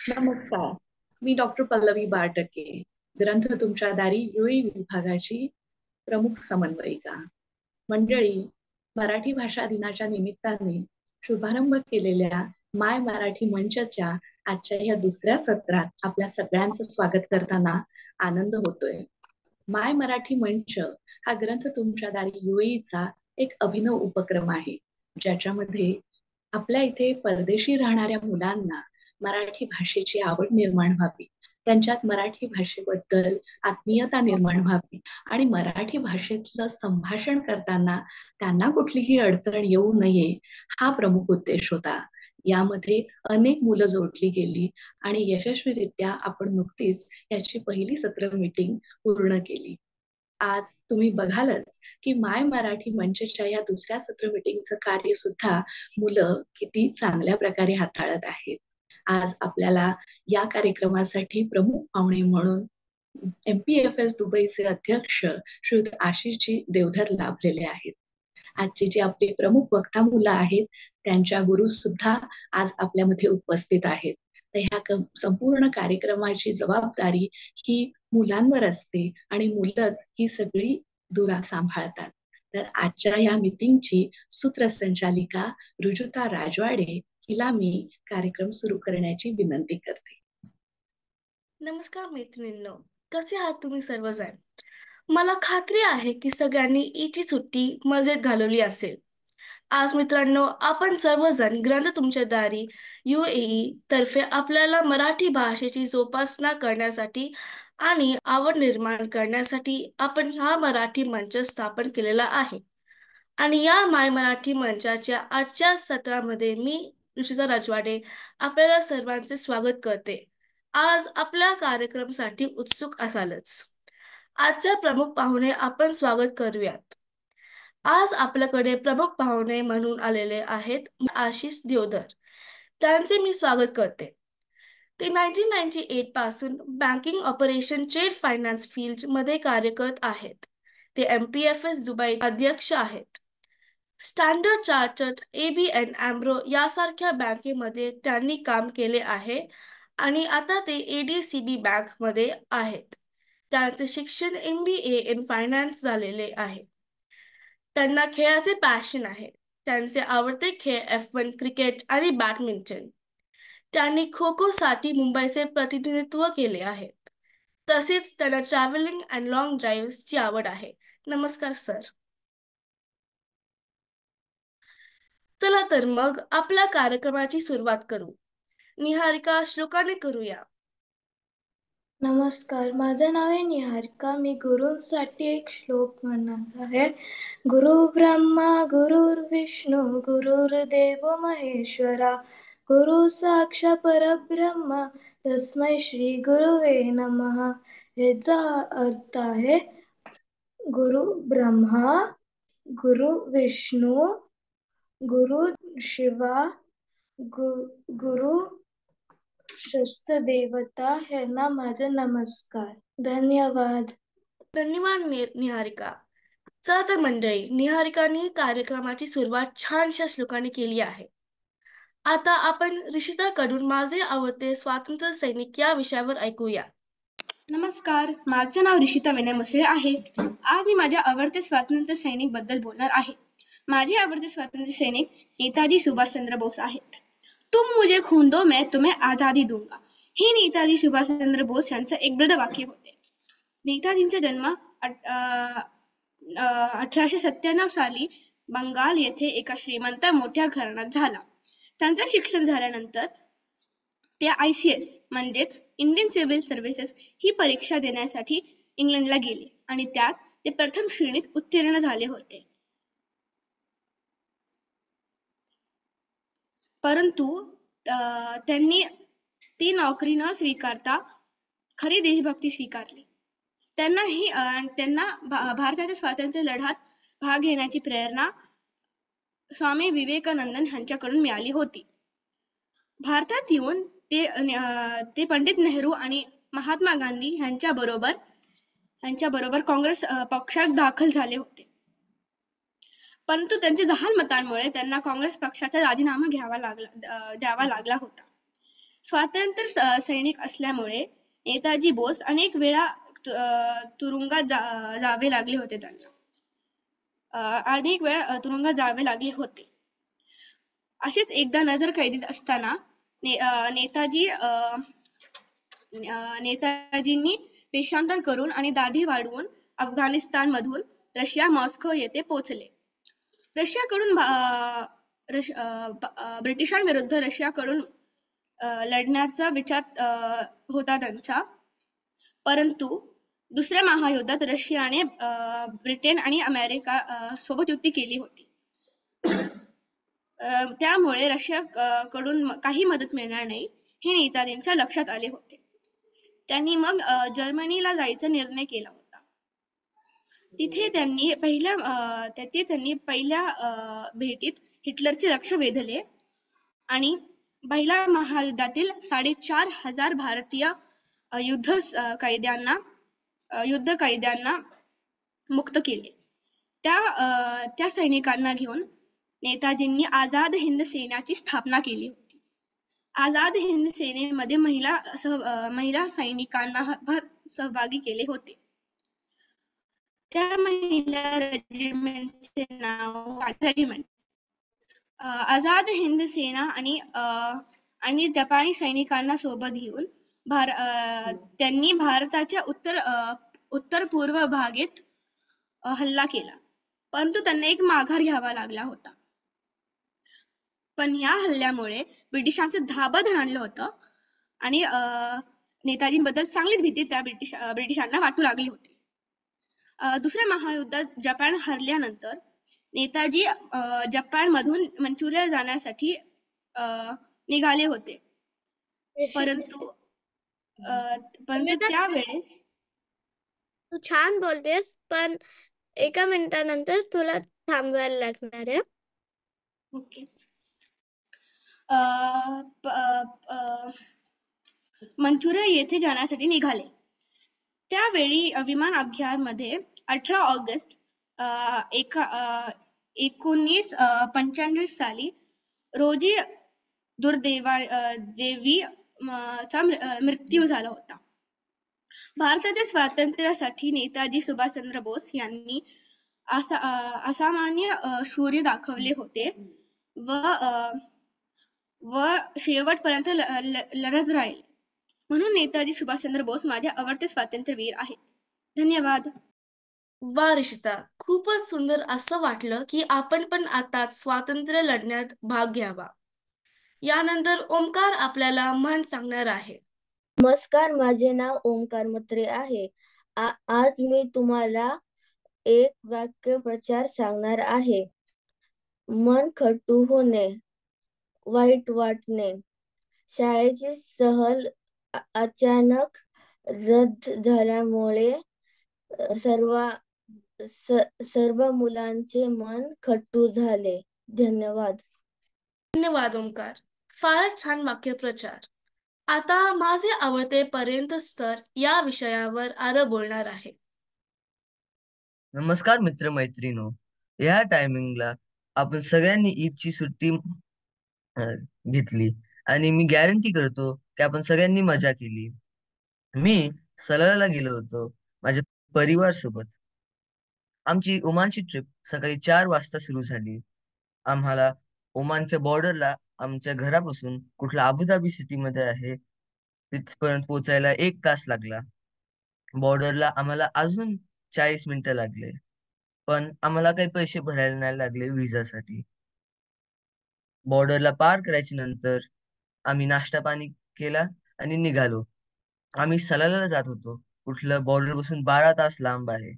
नमस्कार. मी डॉक्टर पल्लवी बारटके, ग्रंथ तुमच्या दारी युई विभागाची प्रमुख समन्वयिका. मंडळी, मराठी भाषा दिनाच्या निमित्ताने शुभारंभ केलेल्या माय मराठी मंचच्या आजच्या या दुसऱ्या सत्रात आपल्या सगळ्यांचं स्वागत करताना आनंद होतोय. माय मराठी मंच हा ग्रंथ तुमच्या दारी युईचा एक अभिनव उपक्रम आहे, ज्याच्यामध्ये आपल्या इथे परदेशी राहणाऱ्या मुलांना मराठी भाषेची आवड निर्माण व्हावी, त्यांच्यात मराठी भाषेबद्दल आत्मीयता निर्माण व्हावी आणि मराठी भाषेतलं संभाषण करताना त्यांना कुठलीही अडचण येऊ नये, हा प्रमुख उद्देश होता. यामध्ये अनेक मुलं जोडली गेली आणि यशस्वीरित्या आपण नुकतीच याची पहिली सत्र मीटिंग पूर्ण केली. आज तुम्ही बघालच की माय मराठी मंचच्या या दुसऱ्या सत्र मीटिंगचं कार्य सुद्धा मुलं किती चांगल्या प्रकारे हाताळत आहेत. आज आपल्याला या कार्यक्रमासाठी प्रमुख पाहुणे म्हणून MPFS दुबईचे अध्यक्ष श्रीयुत आशिषजी देवधर लाभलेले आहेत. आजची जी आपली प्रमुख वक्ता मुलं आहेत, त्यांच्या गुरु सुद्धा आज आपल्यामध्ये उपस्थित आहेत. तर ह्या संपूर्ण कार्यक्रमाची जबाबदारी ही मुलांवर असते आणि मुलंच ही सगळी धुरा सांभाळतात. तर आजच्या या मीटिंगची सूत्रसंचालिका रुजुता राजवाडे हिला मी कार्यक्रम सुरू करण्याची विनंती करते. नमस्कार मैत्रिणींनो, कसे आहात तुम्ही सर्वजण? मला खात्री आहे की सगळ्यांनी ईदची सुट्टी मजेत घालवली असेल. आज मित्रांनो, आपण सर्वजण ग्रंथ तुमच्या दारी UAE तर्फे आपल्याला मराठी भाषेची जोपासना करण्यासाठी आणि आवड निर्माण करण्यासाठी आपण हा मराठी मंच स्थापन केलेला आहे. आणि या माय मराठी मंचाच्या आजच्या सत्रामध्ये मी रुचिता राजवाडे आपल्याला सर्वांचे स्वागत करते. आज आपल्या कार्यक्रमासाठी उत्सुक असालच. आजच्या प्रमुख पाहुणे आपण स्वागत करूयात. आज आपल्याकडे प्रमुख पाहुणे म्हणून आलेले आहेत आशिष देवधर. त्यांचे मी स्वागत करते. ते 1998 पासून बँकिंग ऑपरेशन ट्रेड फायनान्स फील्डमध्ये कार्यरत आहेत. ते MPFS दुबई अध्यक्ष आहेत. स्टँडर्ड चार्टर्ड, ABN AMRO यासारख्या बँकेमध्ये त्यांनी काम केले आहे आणि आता ते ADCB बँकमध्ये आहेत. त्यांचे शिक्षण MBA इन फायनान्स झालेले आहे. त्यांना खेळाचे पॅशन आहे. त्यांचे आवडते खेळ F1 क्रिकेट आणि बॅडमिंटन. त्यांनी खो खो साठी मुंबईचे प्रतिनिधित्व केले आहे. तसेच त्यांना ट्रॅव्हलिंग अँड लॉंग ड्राईव्हची आवड आहे. नमस्कार सर. चला तर मग आपल्या कार्यक्रमाची सुरुवात करू. निहारिका श्लोकाने करूया. नमस्कार, माझं नाव आहे निहारिका. मी गुरूंसाठी एक श्लोक म्हणणार आहे. गुरु ब्रह्मा गुरुर्विष्णू गुरुर्देव महेश्वरा गुरु साक्षात परब्रह्म तस्मै श्री गुरुवे नमः. याचा अर्थ आहे गुरु ब्रह्मा, गुरु विष्णू, गुरु शिवा, गुरु शस्त्र देवता यांना माझा नमस्कार. धन्यवाद. धन्यवाद निहारिका. चला तर मंडळी, निहारिकाने कार्यक्रमाची सुरुवात छानशा श्लोकाने केली आहे. आता आपण ऋषिताकडून माझे आवडते स्वातंत्र्य सैनिक या विषयावर ऐकूया. नमस्कार, माझे नाव ऋषिता विनय मुसळे आहे. आज मी माझ्या आवडते स्वातंत्र्य सैनिक बद्दल बोलणार आहे. माझे आवडते स्वातंत्र्य सैनिक नेताजी सुभाषचंद्र बोस आहेत. तुम मुझे खून दो मैं तुम्हें आझादी दूंगा, हे नेताजी सुभाषचंद्र बोस यांचं एक ब्रद वाक्य होते. नेताजींचा जन्म 1897 साली बंगाल येथे एका श्रीमंत मोठ्या घराण्यात झाला. त्यांचं शिक्षण झाल्यानंतर ते ICS म्हणजेच इंडियन सिव्हिल सर्व्हिसेस ही परीक्षा देण्यासाठी इंग्लंडला गेले आणि त्यात ते प्रथम श्रेणीत उत्तीर्ण झाले होते. परंतु त्यांनी ती नोकरी न स्वीकारता खरी देशभक्ती स्वीकारली. त्यांना भारताच्या स्वातंत्र्य लढ्यात भाग घेण्याची प्रेरणा स्वामी विवेकानंद यांच्याकडून मिळाली होती. भारतात येऊन ते पंडित नेहरू आणि महात्मा गांधी यांच्याबरोबर काँग्रेस पक्षात दाखल झाले होते. परंतु त्यांच्या जहाल मतांमुळे त्यांना काँग्रेस पक्षाचा राजीनामा द्यावा लागला होता. सैनिक असल्यामुळे नेताजी बोस अनेक वेळा तुरुंगात जावे लागले होते त्यांना. अनेक वेळा तुरुंगात जावे लागले होते. असेच एकदा नजर कैदीत असताना नेताजींनी वेषांतर करून आणि दाढी वाढवून अफगाणिस्तान मधून रशिया मॉस्को येथे पोहोचले. ब्रिटिशांविरुद्ध रशियाकडून लढण्याचा विचार होता त्यांचा, परंतु दुसऱ्या महायुद्धात रशियाने ब्रिटन आणि अमेरिका सोबत युती केली होती. त्यामुळे रशियाकडून काही मदत मिळणार नाही हे नेताजींच्या लक्षात आले होते. त्यांनी मग जर्मनीला जायचा निर्णय केला होता. तिथे त्यांनी पहिल्या भेटीत हिटलरचे लक्ष वेधले आणि पहिल्या महायुद्धातील 4,500 भारतीय युद्ध कैद्यांना मुक्त केले. त्या सैनिकांना घेऊन नेताजींनी आझाद हिंद सेनेची स्थापना केली होती. आझाद हिंद सेनेमध्ये महिला सैनिकांना सहभागी केले होते. त्या महिला रेजिमेंटचे नाव रेजिमेंट. आझाद हिंद सेना आणि जपानी सैनिकांना सोबत घेऊन त्यांनी भारताच्या उत्तर पूर्व भागेत हल्ला केला, परंतु त्यांना एक माघार घ्यावा लागला होता. पण या हल्ल्यामुळे ब्रिटिशांचं धाबं आणलं होतं आणि नेताजींबद्दल चांगलीच भीती त्या ब्रिटिशांना वाटू लागली होती. दुसऱ्या महायुद्धात जपान हरल्यानंतर नेताजी जपानमधून मंचुरिया जाण्यासाठी निघाले होते, परंतु त्यावेळेस तू छान बोलतेस, पण एका मिनिटानंतर तुला थांबवायला लागणार आहे. ओके. मंचुरिया येथे जाण्यासाठी निघाले. त्यावेळी विमान अपघातामध्ये 18 ऑगस्ट 1995 साली रोजी देवी चा मृत्यू झाला होता. भारताच्या स्वातंत्र्यासाठी नेताजी सुभाषचंद्र बोस यांनी असामान्य शौर्य दाखवले होते व शेवटपर्यंत लढत राहिले. म्हणून नेताजी सुभाषचंद्र बोस माझे आवडते स्वातंत्र्यवीर आहेत. धन्यवाद. वा रिषिता, खूपच सुंदर. असं वाटलं की आपण पण आता स्वातंत्र्य लढण्यात भाग घ्यावा. यानंतर ओमकार आपल्याला म्हण सांगणार आहे. नमस्कार, माझे नाव ओमकार म्हात्रे आहे. आज मी तुम्हाला एक वाक्य प्रचार सांगणार आहे. मन खट्टू होणे, वाईट वाटणे. शाळेची सहल अचानक रद्द झाल्यामुळे सर्व मुलांचे मन खट्टू झाले. धन्यवाद. धन्यवाद ओमकार, फारच छान वाक्यप्रचार. आता माझे आवडते पर्यंत स्तर या विषयावर आरव बोलणार आहे. नमस्कार मित्र मैत्रिणो, या टायमिंगला आपण सगळ्यांनी ईदची सुट्टी घेतली आणि मी गॅरंटी करतो की आपण सगळ्यांनी मजा केली. मी सलाला गेलो होतो माझ्या परिवार सोबत. आमची ओमानची ट्रिप सकाळी 4 वाजता सुरू झाली. आम्हाला ओमानच्या बॉर्डरला आमच्या घरापासून कुठला अबुधाबी सिटी मध्ये आहे तिथपर्यंत पोहोचायला 1 तास लागला. बॉर्डरला आम्हाला अजून 40 मिनिटं लागले, पण आम्हाला काही पैसे भरायला नाही लागले व्हिसासाठी. बॉर्डरला पार करायच्या नंतर आम्ही नाश्ता पाणी केला आणि निघालो. आम्ही सलालाला जात होतो, कुठलं बॉर्डर पासून 12 तास लांब आहे.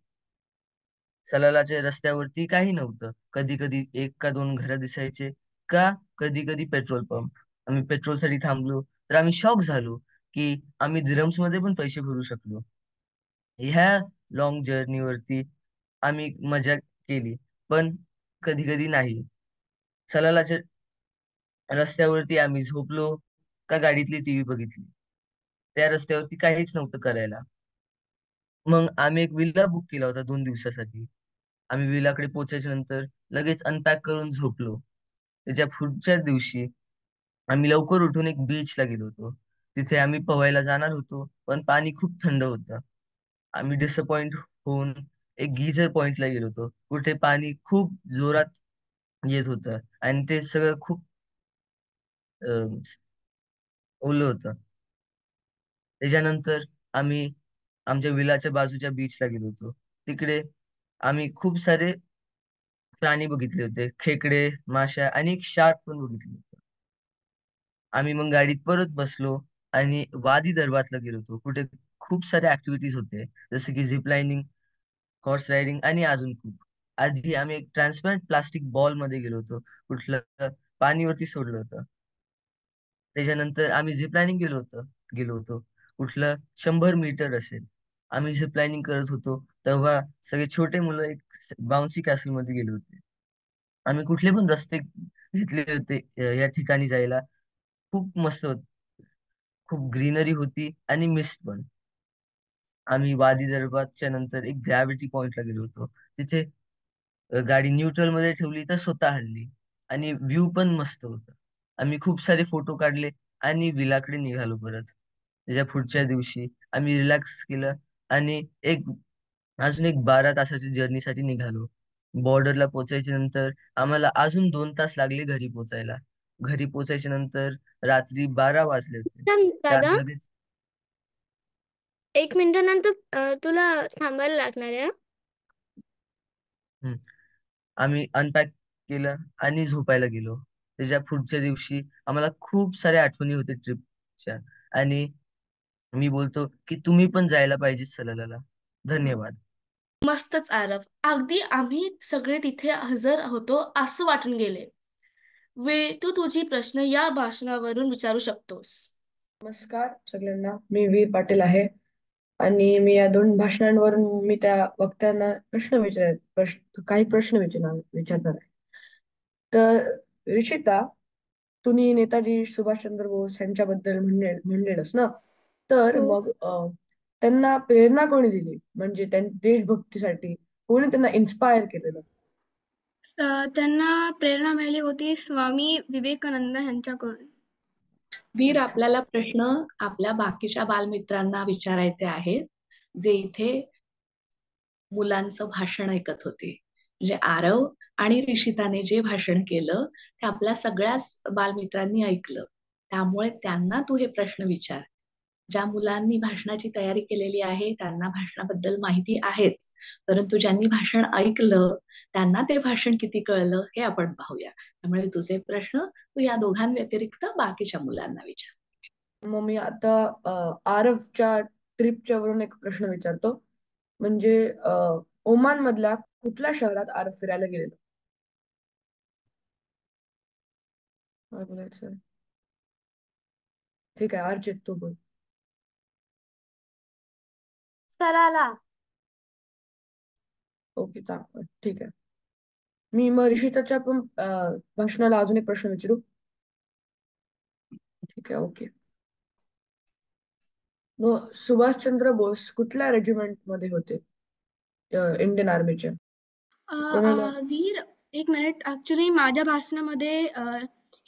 सलालाच्या रस्त्यावरती काही नव्हतं. कधी कधी 1 का 2 घरं दिसायचे, का कधी कधी पेट्रोल पंप. आम्ही पेट्रोलसाठी थांबलो तर आम्ही शॉक झालो की आम्ही दिरम्स मध्ये पण पैसे भरू शकलो. ह्या लॉंग जर्नीवरती आम्ही मजा केली, पण कधी कधी नाही. सलालाच्या रस्त्यावरती आम्ही झोपलो का गाडीतली टीव्ही बघितली. त्या रस्त्यावरती काहीच नव्हतं करायला. मग आम्ही एक विल्ला बुक केला होता 2 दिवसासाठी. आम्ही विलाकडे पोहोचायच्या नंतर लगेच अनपॅक करून झोपलो. त्याच्या पुढच्या दिवशी आम्ही लवकर उठून एक बीचला गेलो होतो. तिथे आम्ही पोहायला जाणार होतो, पण पाणी खूप थंड होतं. आम्ही डिसअपॉइंट होऊन एक गीझर पॉइंटला गेलो होतो, कुठे पाणी खूप जोरात येत होतं आणि ते सगळं खूप अं, ओलं होतं. त्याच्यानंतर आम्ही आमच्या विलाच्या बाजूच्या बीचला गेलो होतो. तिकडे आम्ही खूप सारे प्राणी बघितले होते, खेकडे, माश्या आणि एक शार्क पण बघितले होते. आम्ही मग गाडीत परत बसलो आणि वादी दरबारला गेलो होतो, कुठे खूप सारे ऍक्टिव्हिटीज होते, जसे की झिप लाईनिंग, हॉर्स रायडिंग आणि अजून खूप. आधी आम्ही एक ट्रान्सपरंट प्लास्टिक बॉल मध्ये गेलो होतो, कुठलं पाणीवरती सोडलं होतं. त्याच्यानंतर आम्ही झिप लाईनिंग गेलो होतो कुठलं 100 मीटर असेल. आम्ही झिप लाईनिंग करत होतो तेव्हा सगळे छोटे मुलं एक बाउन्सी कॅसल मध्ये गेले होते. आम्ही कुठले पण रस्ते घेतले होते या ठिकाणी जायला. खूप मस्त होत, खूप ग्रीनरी होती आणि मिस्ट पण. आम्ही वादी दरबारच्या नंतर एक ग्रॅव्हिटी पॉइंटला गेलो होतो. तिथे गाडी न्यूट्रल मध्ये ठेवली तर स्वतः हल्ली आणि व्ह्यू पण मस्त होता. आम्ही खूप सारे फोटो काढले आणि विलाकडे निघालो परत. त्याच्या पुढच्या दिवशी आम्ही रिलॅक्स केलं आणि अजून एक 12 तासाच्या जर्नीसाठी निघालो. बॉर्डरला पोहोचायच्या नंतर आम्हाला अजून 2 तास लागले घरी पोहोचायला. घरी पोहोचायच्या नंतर रात्री 12 वाजले होते. त्यात दादा, लगेच 1 मिनिटानंतर तुला थांबायला लागणार आहे. हम्म, आम्ही अनपॅक केलं आणि झोपायला गेलो. त्याच्या पुढच्या दिवशी आम्हाला खूप साऱ्या आठवणी होते ट्रिपच्या आणि मी बोलतो की तुम्ही पण जायला पाहिजे सलालाला. धन्यवाद. मस्तच आरव. अगदी आम्ही सगळे तिथे हजर होतो असं वाटून गेले. तू तुझी प्रश्न या भाषणावरून विचारू शकतोस. नमस्कार सगळ्यांना, मी वीर पाटील आहे आणि मी या 2 भाषणांवरून मी त्या वक्त्यांना काही प्रश्न विचारणार आहे. तर ऋषिता, तुम्ही नेताजी सुभाषचंद्र बोस यांच्याबद्दल म्हणलेलंस ना, तर हो. मग त्यांना प्रेरणा कोणी दिली, म्हणजे देशभक्तीसाठी कोणी त्यांना इन्स्पायर केलेलं? त्यांना प्रेरणा मिळाली होती स्वामी विवेकानंद यांच्याकडून. वीर, आपल्याला प्रश्न आपल्या बाकीच्या बालमित्रांना विचारायचे आहेत, जे इथे मुलांचं भाषण ऐकत होते. म्हणजे आरव आणि ऋषिताने जे भाषण केलं ते आपल्या सगळ्याच बालमित्रांनी ऐकलं. त्यामुळे त्यांना तू हे प्रश्न विचार. ज्या मुलांनी भाषणाची तयारी केलेली आहे त्यांना भाषणाबद्दल माहिती आहेच, परंतु ज्यांनी भाषण ऐकलं त्यांना ते भाषण किती कळलं हे आपण पाहूया. त्यामुळे तुझे प्रश्न तू या दोघांव्यतिरिक्त बाकीच्या मुलांना विचार. मग मी आता आरवच्या ट्रिपच्या वरून एक प्रश्न विचारतो. म्हणजे ओमान मधल्या कुठल्या शहरात आरव फिरायला गेलेलो? काय बोलायचं? ठीक आहे, अर्चित तू बोल. सलाला. ओके, चांगलं, ठीक आहे. मी मग ऋषिताच्या पण भाषणाला अजून एक प्रश्न विचारू? ठीक आहे, ओके. मग सुभाषचंद्र बोस कुठल्या रेजिमेंट मध्ये होते इंडियन आर्मीच्या? कोणाला? वीर, 1 मिनिट. ऍक्च्युली माझ्या भाषणामध्ये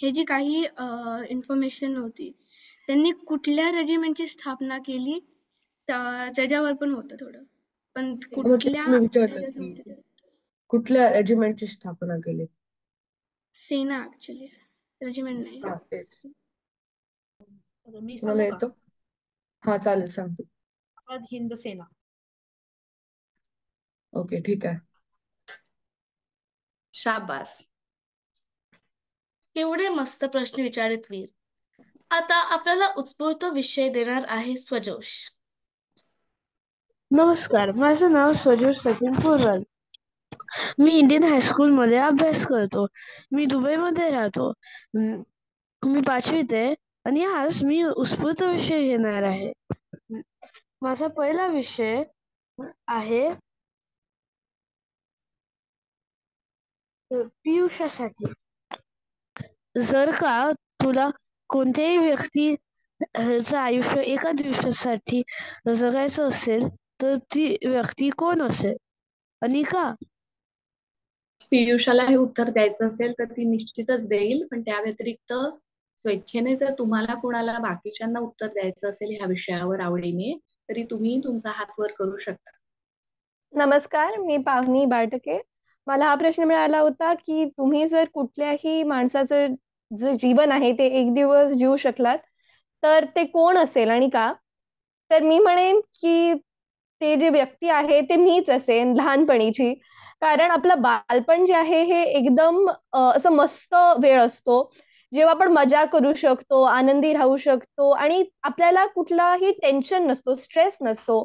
हे जी काही इन्फॉर्मेशन होती, त्यांनी कुठल्या रेजिमेंटची स्थापना केली त्याच्यावर पण होतं थोडं, पण मग कुठल्या तेच मी विचारलं ह्याच्यात की नव्हते ते. कुठल्या रेजिमेंटची स्थापना केली? सेना, ऍक्च्युली रेजिमेंट नाही. हा, तेच. मी कोणाला सांगू का? येतं? हा, चालेल, सांग तू. आझाद हिंद सेना. ओके, ठीक आहे. शाबास. केवढे मस्त प्रश्न विचारित वीर. आता आपल्याला उत्स्फूर्त विषय देणार आहे स्वजोश. नमस्कार, माझं नाव स्वजोष सचिन पोरवाल. मी इंडियन हायस्कूलमध्ये अभ्यास करतो. मी दुबईमध्ये राहतो. मी 5वीत आहे आणि आज मी उत्स्फूर्त विषय घेणार आहे. माझा पहिला विषय आहे पियुषासाठी. जर का तुला कोणत्याही व्यक्तीचं आयुष्य एका दिवसासाठी जगायचं असेल तर ती व्यक्ती कोण असेल आणि का? पियुषाला हे उत्तर द्यायचं असेल तर ती निश्चितच देईल, पण त्या व्यतिरिक्त स्वेच्छेने जर तुम्हाला कुणाला बाकीच्यांना उत्तर द्यायचं असेल ह्या विषयावर आवडीने, तरी तुम्ही तुमचा हात वर करू शकता. नमस्कार, मी पावनी बारटके. मला हा प्रश्न मिळाला होता की तुम्ही जर कुठल्याही माणसाचं जे जीवन आहे ते एक दिवस जीवू शकलात, तर ते कोण असेल आणि का? तर मी म्हणेन की ते जे व्यक्ती आहे ते मीच असेन लहानपणीची. कारण आपलं बालपण जे आहे हे एकदम असं मस्त वेळ असतो. जेव्हा आपण मजा करू शकतो, आनंदी राहू शकतो आणि आपल्याला कुठलाही टेन्शन नसतो, स्ट्रेस नसतो.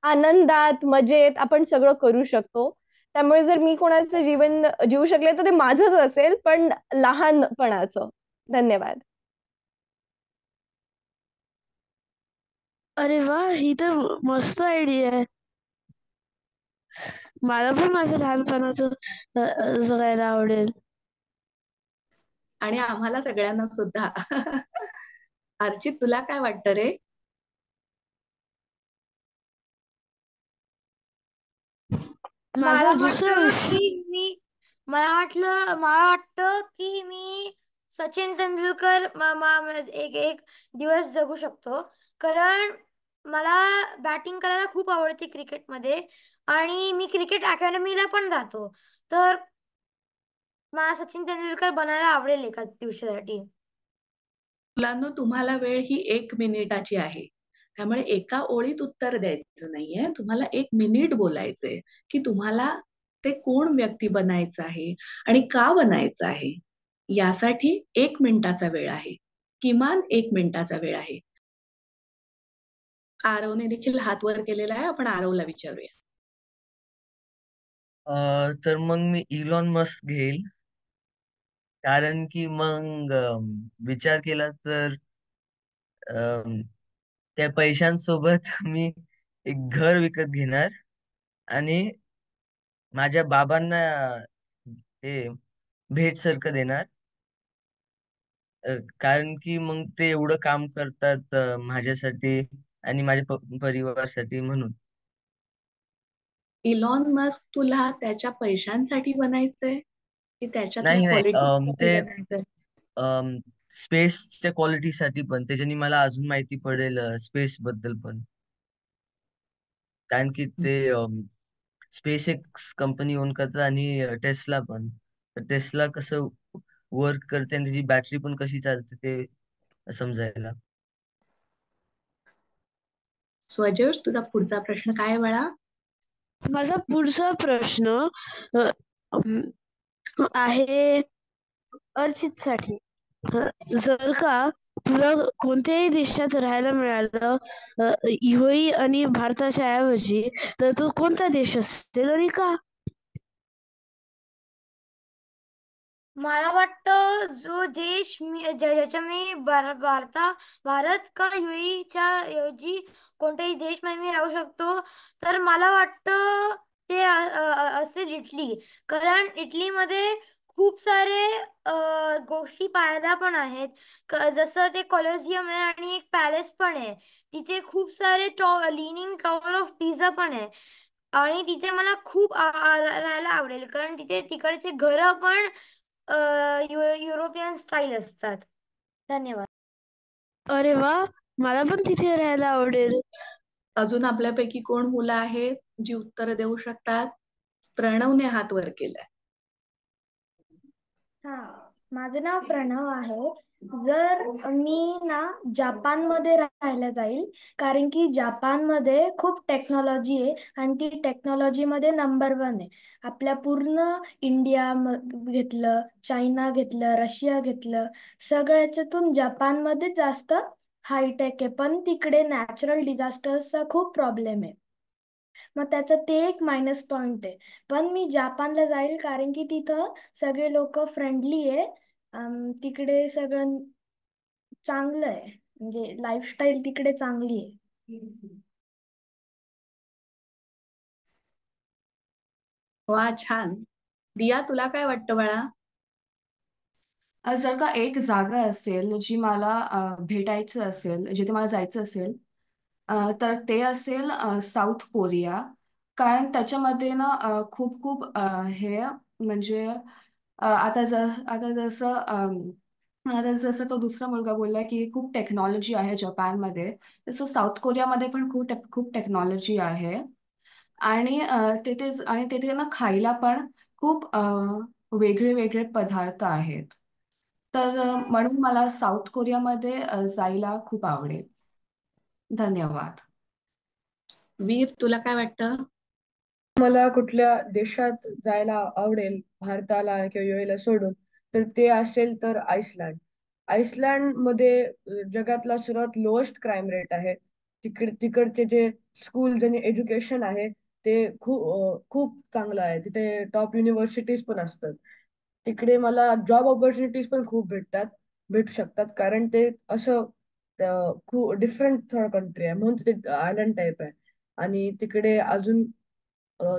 आनंदात, मजेत आपण सगळं करू शकतो. त्यामुळे जर मी कोणाचं जीवन जीवू शकले तर ते माझंच असेल, पण लहानपणाचं. धन्यवाद. अरे वा, ही तर मस्त आयडिया आहे. मला पण माझं लहानपणाचं जगायला आवडेल. आणि आम्हाला सगळ्यांना सुद्धा. अर्चित, तुला काय वाटतं रे? माझा मला दुसरा वाटतं विषय की मी मला वाटतं की मी सचिन तेंडुलकर एक एक दिवस जगू शकतो. कारण मला बॅटिंग करायला खूप आवडते क्रिकेटमध्ये आणि मी क्रिकेट अकॅडमीला पण जातो. तर मला सचिन तेंडुलकर बनायला आवडेल एका दिवसासाठी. मुलांनो, तुम्हाला वेळ ही 1 मिनिटाची आहे. त्यामुळे एका ओळीत उत्तर द्यायचं नाहीये. तुम्हाला 1 मिनिट बोलायचंय, की तुम्हाला ते कोण व्यक्ती बनायचं आहे आणि का बनायचं आहे. यासाठी 1 मिनिटाचा वेळ आहे. किमान 1 मिनिटाचा वेळ आहे. आरवने देखील हात वर केलेला आहे. आपण आरवला विचारूया. तर मग मी इलॉन मस्क घेईल. कारण की मग विचार केला तर अम, त्या पैशांसोबत मी एक घर विकत घेणार आणि माझ्या बाबांना हे भेट सारखं देणार. कारण की मग ते एवढं काम करतात माझ्यासाठी आणि माझ्या परिवारासाठी म्हणून. इलॉन मस्क तुला त्याच्या पैशांसाठी बनायचंय, की त्याच्यातल्या नाही नाही क्वालिटीसाठी ते बनायचंय? स्पेसच्या क्वालिटीसाठी पण, त्याच्याने मला अजून माहिती पडेल स्पेस बद्दल पण. कारण की ते स्पेस एक्स कंपनी ओन करतात आणि टेस्ला पण. तर टेस्ला कसं वर्क करते आणि त्याची बॅटरी पण कशी चालते ते समजायला. स्वजोष, तुझा पुढचा प्रश्न काय आहे बाळा? माझा पुढचा प्रश्न अ, अम, आहे अर्चितसाठी. जर का तुला कोणत्याही देशात राहायला मिळालं UAE आणि भारताच्या ऐवजी, तर तो कोणता देश असेल आणि का? मला वाटतं जो देश ज्याच्या मी भारत का UAEच्या ऐवजी कोणताही देश मध्ये मी राहू शकतो, तर मला वाटतं ते असेल इटली. कारण इटलीमध्ये खूप सारे गोष्टी पाहायला पण आहेत. जसं ते कॉलोसियम आहे आणि एक पॅलेस पण आहे. तिथे खूप सारे लिनिंग टॉवर ऑफ पिझा पण आहे. आणि तिथे मला खूप राहायला आवडेल कारण तिथे तिकडचे घर पण युरोपियन स्टाईल असतात. धन्यवाद. अरे वा, मला पण तिथे राहायला आवडेल. अजून आपल्यापैकी कोण मुलं आहेत जी उत्तर देऊ शकतात? प्रणवने हात वर केलाय. हा, माझं नाव प्रणव आहे. जर मी ना जपानमध्ये राहायला जाईल, कारण की जपानमध्ये खूप टेक्नॉलॉजी आहे आणि ती टेक्नॉलॉजीमध्ये नंबर 1 आहे. आपल्या पूर्ण इंडिया घेतलं, चायना घेतलं, रशिया घेतलं, सगळ्या याच्यातून जपानमध्ये जास्त हायटेक आहे. पण तिकडे नॅचरल डिझास्टर्सचा खूप प्रॉब्लेम आहे. मग त्याचं ते एक मायनस पॉइंट आहे. पण मी जपानला जाईल कारण की तिथं सगळे लोक फ्रेंडली आहे. तिकडे सगळं चांगलं आहे, म्हणजे लाईफस्टाईल तिकडे चांगली आहे. वा, छान. दिया, तुला काय वाटतं बाळा? जर का एक जागा असेल जी मला भेटायचं असेल, जिथे मला जायचं असेल, तर ते असेल साऊथ कोरिया. कारण त्याच्यामध्ये ना खूप खूप हे म्हणजे आता जसं आता जसं तो दुसरा मुलगा बोलला की खूप टेक्नॉलॉजी आहे जपानमध्ये, तसं साऊथ कोरियामध्ये पण खूप टेक्नॉलॉजी आहे. आणि तिथे ना खायला पण खूप वेगळे वेगळे पदार्थ आहेत. तर म्हणून मला साऊथ कोरियामध्ये जायला खूप आवडेल. धन्यवाद. वीर, तुला काय वाटतं? मला कुठल्या देशात जायला आवडेल भारताला किंवा UAE सोडून, तर ते असेल तर आईसलँड. आईसलँड मध्ये जगातला सर्वात लोएस्ट क्राईम रेट आहे. तिकडचे जे स्कूल्स आणि एज्युकेशन आहे ते खूप चांगलं आहे. तिथे टॉप युनिव्हर्सिटीज पण असतात. तिकडे मला जॉब ऑपॉर्च्युनिटीज पण खूप भेटू शकतात, कारण ते असं खूप डिफरंट थोडं कंट्री आहे, म्हणून तिथे आयलंड टाईप आहे. आणि तिकडे अजून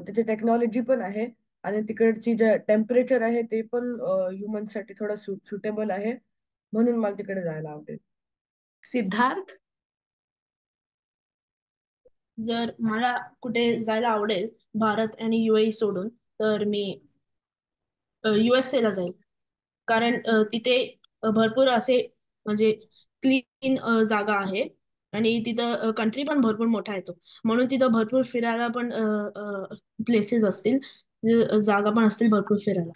तिथे टेक्नॉलॉजी पण आहे, आणि तिकडची जे टेम्परेचर आहे ते पण ह्युमन्ससाठी थोडं सुटेबल आहे, म्हणून मला तिकडे जायला आवडेल. सिद्धार्थ? जर मला कुठे जायला आवडेल भारत आणि UAE सोडून, तर मी USA ला जाईल. कारण तिथे भरपूर असे म्हणजे क्लीन जागा आहे, आणि तिथं कंट्री पण भरपूर मोठा आहे तो, म्हणून तिथं भरपूर फिरायला पण प्लेसेस असतील, जागा पण असतील भरपूर फिरायला.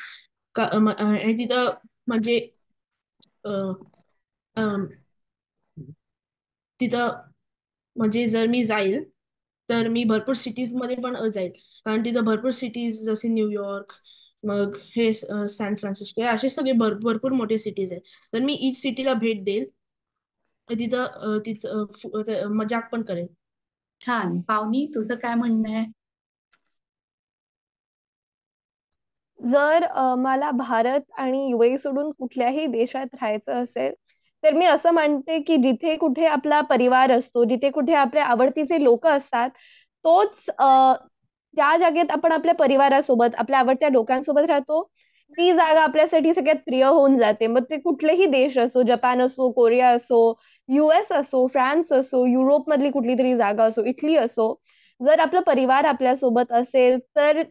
आणि तिथं म्हणजे अ, अम, तिथं म्हणजे जर मी जाईल तर मी भरपूर सिटीज मध्ये पण जाईल, कारण तिथं भरपूर सिटीज जसे न्यूयॉर्क, मग हे सॅन फ्रान्सिस्को, हे असे सगळे भरपूर मोठे सिटीज आहेत. तर मी ईच सिटीला भेट देईल, तिथं तिथं मजाक पण करेल. छान. पावनी, तुझं काय म्हणणं आहे? जर मला भारत आणि UAE सोडून कुठल्याही देशात राहायचं असेल, तर मी असं म्हणते की जिथे कुठे आपला परिवार असतो, जिथे कुठे आपल्या आवडतीचे लोक असतात, तोच त्या जागेत आपण आपल्या परिवारासोबत, आपल्या आवडत्या लोकांसोबत राहतो, ती जागा आपल्यासाठी सगळ्यात प्रिय होऊन जाते. मग ते कुठलेही देश असो, जपान असो, कोरिया असो, US असो, फ्रान्स असो, युरोप मधली कुठली तरी जागा असो, इटली असो, जर आपलं परिवार आपल्यासोबत असेल तर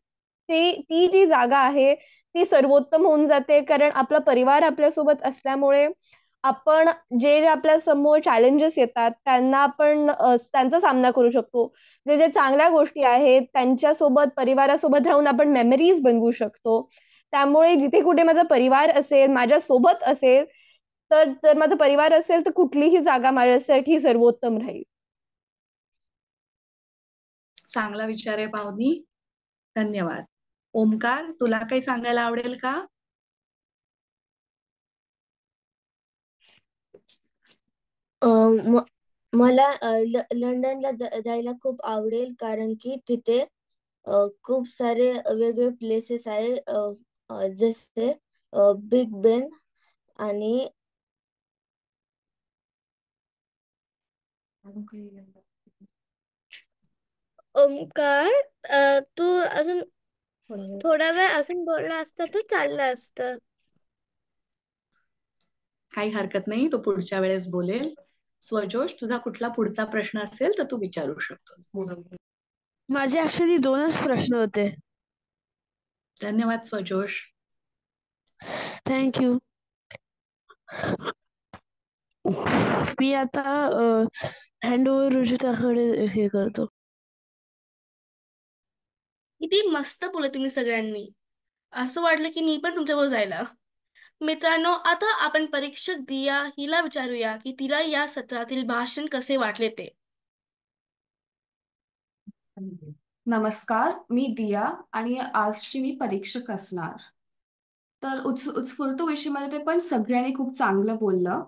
ती जी जागा आहे ती सर्वोत्तम होऊन जाते, कारण आपला परिवार आपल्यासोबत असल्यामुळे आपण जे आपल्या समोर चॅलेंजेस येतात त्यांना आपण त्यांचा सामना करू शकतो. जे जे चांगल्या गोष्टी आहेत त्यांच्यासोबत, परिवारासोबत राहून आपण मेमरीज बनवू शकतो. त्यामुळे जिथे कुठे माझा परिवार असेल, माझ्या सोबत असेल, तर जर माझा परिवार असेल तर कुठलीही जागा माझ्यासाठी सर्वोत्तम राहील. चांगला विचार आहे पावनी. धन्यवाद. ओमकार, तुला काही सांगायला आवडेल का? मला लंडनला जायला खूप आवडेल, कारण की तिथे खूप सारे वेगळे प्लेसेस आहे, जसे बिग बेन आणि ओमकार, तू अजून थोडा वेळ अजून बोलला असता तर चाललं असतं. काही हरकत नाही, तो पुढच्या वेळेस बोलेल. स्वजोष, तुझा कुठला पुढचा प्रश्न असेल तर तू विचारू शकतोस. माझे ऍक्च्युली 2च प्रश्न होते. धन्यवाद स्वजोष. थँक्यू. मी आता हँड ओव्हर रुजुताकडे हे करतो. किती मस्त बोलले तुम्ही सगळ्यांनी. असं वाटलं की मी पण तुमच्याबरोबर जायला. मित्रांनो, आता आपण परीक्षक दिया हिला विचारूया की तिला या सत्रातील भाषण कसे वाटले ते. नमस्कार, मी दिया आणि आजची मी परीक्षक असणार. तर उत्स्फूर्त विषयामध्ये ते पण सगळ्यांनी खूप चांगलं बोललं.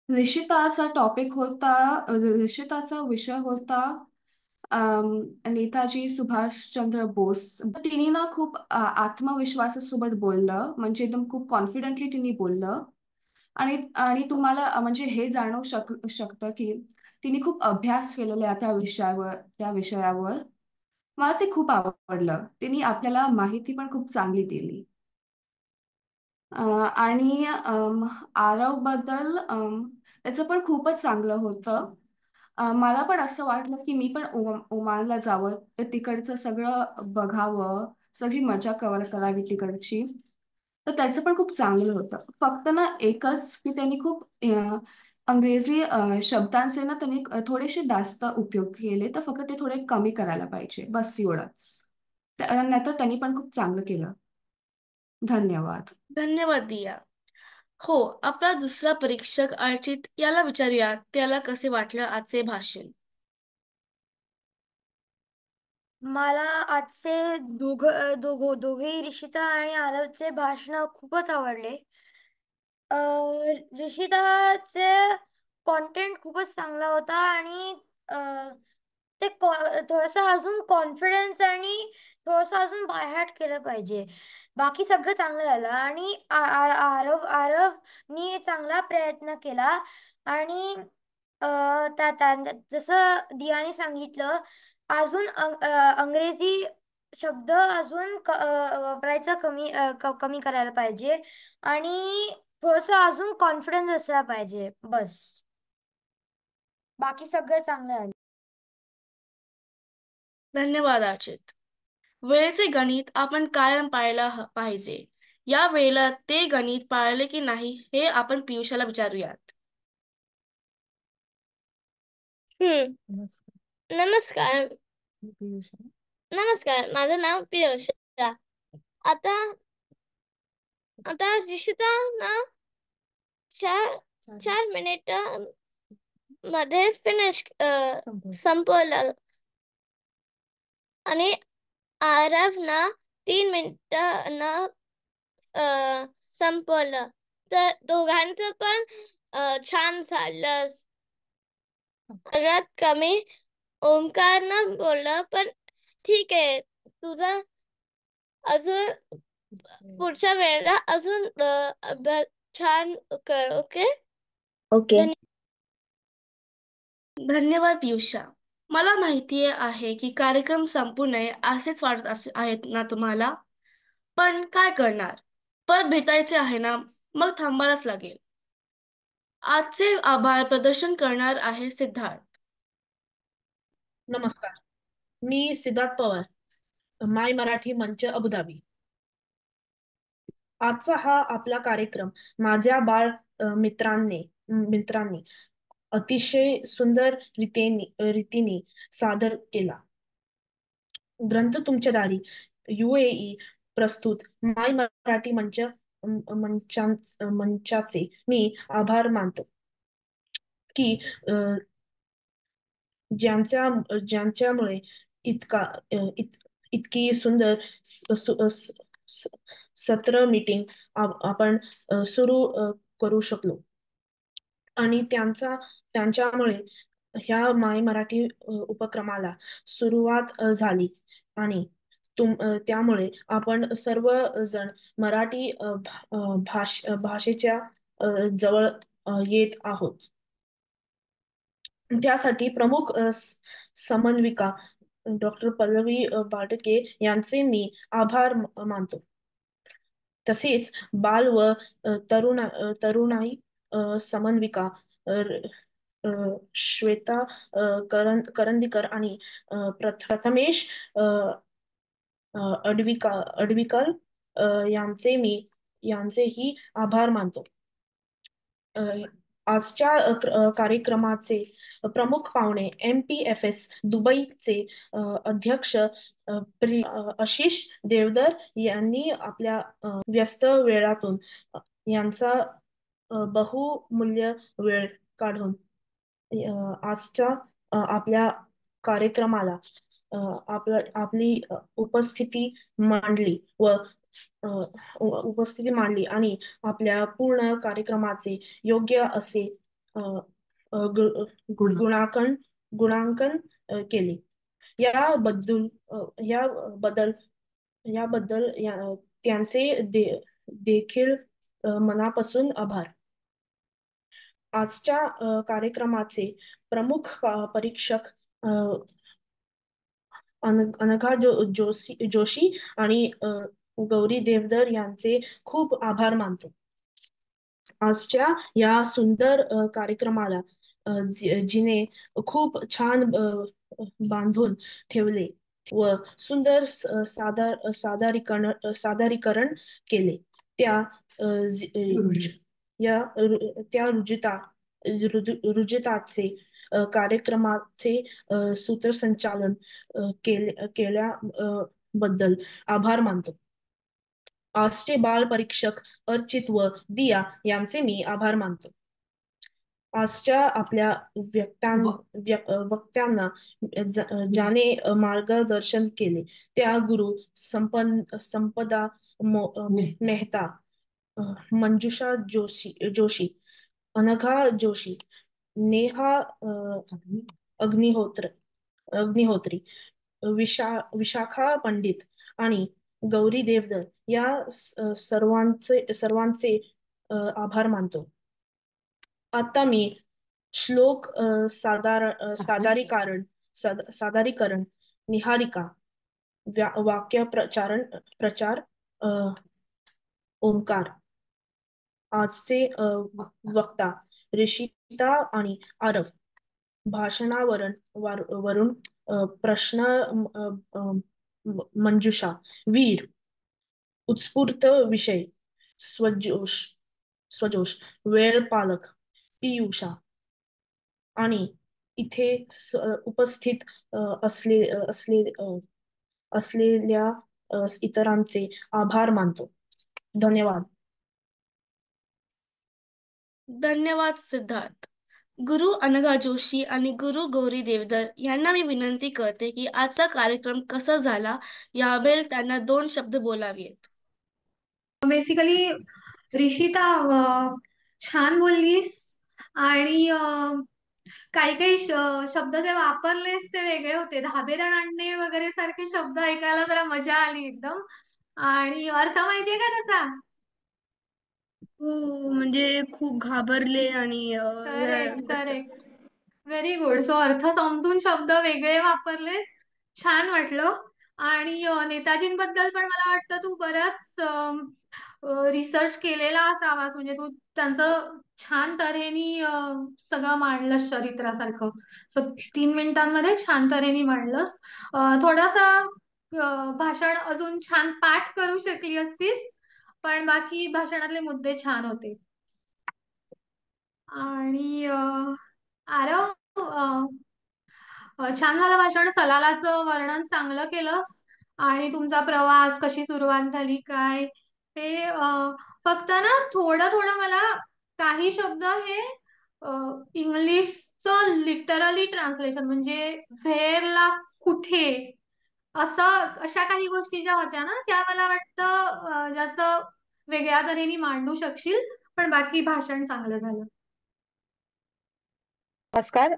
ऋषिताचा विषय होता नेताजी सुभाषचंद्र बोस. तिने ना खूप आत्मविश्वासासोबत बोललं, म्हणजे एकदम खूप कॉन्फिडेंटली तिने बोललं. आणि आणि तुम्हाला म्हणजे हे जाणवू शकतं की तिने खूप अभ्यास केलेला आहे त्या विषयावर. मला ते खूप आवडलं. तिने आपल्याला माहिती पण खूप चांगली दिली. आणि आरव बद्दल त्याचं पण खूपच चांगलं होतं. मला पण असं वाटलं की मी पण ओमानला जावं, तर तिकडचं सगळं बघावं, सगळी मजा कव्हर करावी तिकडची. तर त्याचं पण खूप चांगलं होतं. फक्त ना एकच की त्यांनी खूप अंग्रेजी शब्दांचे ना त्यांनी थोडेसे जास्त उपयोग केले, तर फक्त ते थोडे कमी करायला पाहिजे, बस एवढंच. नाहीतर त्यांनी पण खूप चांगलं केलं. धन्यवाद. धन्यवाद दिया. हो, आपला दुसरा परीक्षक अर्चित याला विचारूया त्याला कसे वाटलं आजचे भाषण. मला आजचे दोघेही ऋषिता आणि आरवचे भाषण खूपच आवडले. ऋषिताचे कॉन्टेंट खूपच चांगला होता आणि ते थोडंसं अजून कॉन्फिडन्स आणि थोडंसं अजून बाय हार्ट केलं पाहिजे. बाकी सगळं चांगलं झालं आणि आरवनी चांगला प्रयत्न केला आणि जसं दियाने सांगितलं अजून अंग्रेजी शब्द अजून वापरायचं कमी करायला पाहिजे आणि थोडंसं अजून कॉन्फिडन्स असला पाहिजे बस. बाकी सगळं चांगलं आहे. धन्यवाद अर्चित. वेळेचे गणित आपण कायम पाळायला पाहिजे. या वेळेला ते गणित पाळले की नाही हे आपण पियुषाला विचारूयात. नमस्कार. नमस्कार, माझं नाव पियुष. आता आता ऋषिता ना 4 मिनिट मध्ये फिनिश संपवलं आणि आरव ना 3 मिनिट संपवलं. तर दोघांचं पण छान झालं. रथ कमी ओमकार ना बोललं, पण ठीक आहे, तुझा अजून पुढच्या वेळेला अजून अभ्यास छान कर. ओके. ओके. धन्यवाद पियुषा. मला माहिती आहे की कार्यक्रम संपू नये असेच वाटत आहेत ना तुम्हाला, पण काय करणार, परत भेटायचे आहे ना, मग थांबायलाच लागेल. आजचे आभार प्रदर्शन करणार आहे सिद्धार्थ. नमस्कार, मी सिद्धार्थ पवार, माय मराठी मंच अबुधाबी. आजचा हा आपला कार्यक्रम माझ्या बाळ मित्रांनी अतिशय सुंदर रीतीने सादर केला. ग्रंथ तुमच्या दारी UAE प्रस्तुत माय मराठी मंचाचे मी आभार मानतो की ज्यांच्यामुळे इतकी सुंदर सत्र मीटिंग आपण सुरू करू शकलो आणि त्यांच्यामुळे ह्या माय मराठी उपक्रमाला सुरुवात झाली आणि त्यामुळे आपण सर्वजण मराठी भाषेच्या जवळ येत आहोत. त्यासाठी प्रमुख समन्विका डॉक्टर पल्लवी बाटके यांचे मी आभार मानतो. तसेच बाल व तरुणाई समन्विका श्वेता करंदीकर आणि प्रथमेश अडविकर यांचेही आभार मानतो. आजच्या कार्यक्रमाचे प्रमुख पाहुणे MPFS दुबईचे अध्यक्ष आशिष देवधर यांनी आपल्या व्यस्त वेळातून यांचा बहुमूल्य वेळ काढून आजच्या आपल्या कार्यक्रमाला आपली उपस्थिती मांडली आणि आपल्या पूर्ण कार्यक्रमाचे योग्य असे गुणांकन केले. याबद्दल त्यांचे देखील मनापासून आभार. आजच्या कार्यक्रमाचे प्रमुख परीक्षक अनघा जोशी आणि गौरी देवधर यांचे खूप आभार मानतो. आजच्या या सुंदर कार्यक्रमाला जिने खूप छान बांधून ठेवले व सुंदर सादरीकरण केले. त्या त्या रुजताचे कार्यक्रमाचे सूत्रसंचालन केल्याबद्दल आभार मानतो. आजचे बाल परीक्षक अर्चित व दिया यांचे मी आभार मानतो. आजच्या आपल्या वक्त्यांना ज्याने मार्गदर्शन केले त्या गुरु संपदा मेहता, मंजुषा जोशी, अनघा जोशी, नेहा अग्निहोत्री, विशाखा पंडित आणि गौरी देवधर या सर्वांचे आभार मानतो. आता मी श्लोक सादरीकरण निहारिका, वाक्य प्रचार ओंकार. आजचे वक्ता ऋषिता आणि आरव. भाषणावरून प्रश्न मंजुषा. वीर. उत्स्फूर्त विषय स्वजोष. वेळ पालक पियुषा. आणि इथे उपस्थित असलेल्या इतरांचे आभार मानतो. धन्यवाद. धन्यवाद सिद्धार्थ. गुरु अनघा जोशी आणि गुरु गौरी देवधर यांना मी विनंती करते की आजचा कार्यक्रम कसा झाला याबद्दल त्यांना 2 शब्द बोलावेत. बेसिकली ऋषिता छान बोललीस आणि काही काही शब्द जे वापरलेस ते वेगळे होते. धाबेदण आणणे वगैरे सारखे शब्द ऐकायला जरा मजा आली एकदम. आणि अर्थ माहितीये का त्याचा? हो म्हणजे खूप घाबरले आणि करेक्ट. Very good. सो अर्थ समजून शब्द वेगळे वापरले, छान वाटलं. आणि नेताजींबद्दल पण मला वाटतं तू बराच रिसर्च केलेला असावास, म्हणजे तू त्यांचं छान तऱ्हेने सगळं मांडलंस चरित्रासारखं. सो 3 मिनिटांमध्ये छान तऱ्हेने मांडलंस. थोडासा भाषण अजून छान पाठ करू शकली असतीस, पण बाकी भाषणातले मुद्दे छान होते. आणि आरव, छान झालं भाषण. सलालाचं वर्णन चांगलं केलंस आणि तुमचा प्रवास, कशी सुरुवात झाली काय ते. फक्त ना थोडं थोडं मला काही शब्द हे इंग्लिशचं लिटरली ट्रान्सलेशन म्हणजे व्हेरला कुठे अशा काही गोष्टी ज्या होत्या ना त्या मला वाटतं जास्त वेगळ्या तऱ्हेने मांडू शकशील. पण बाकी भाषण चांगलं झालं. नमस्कार.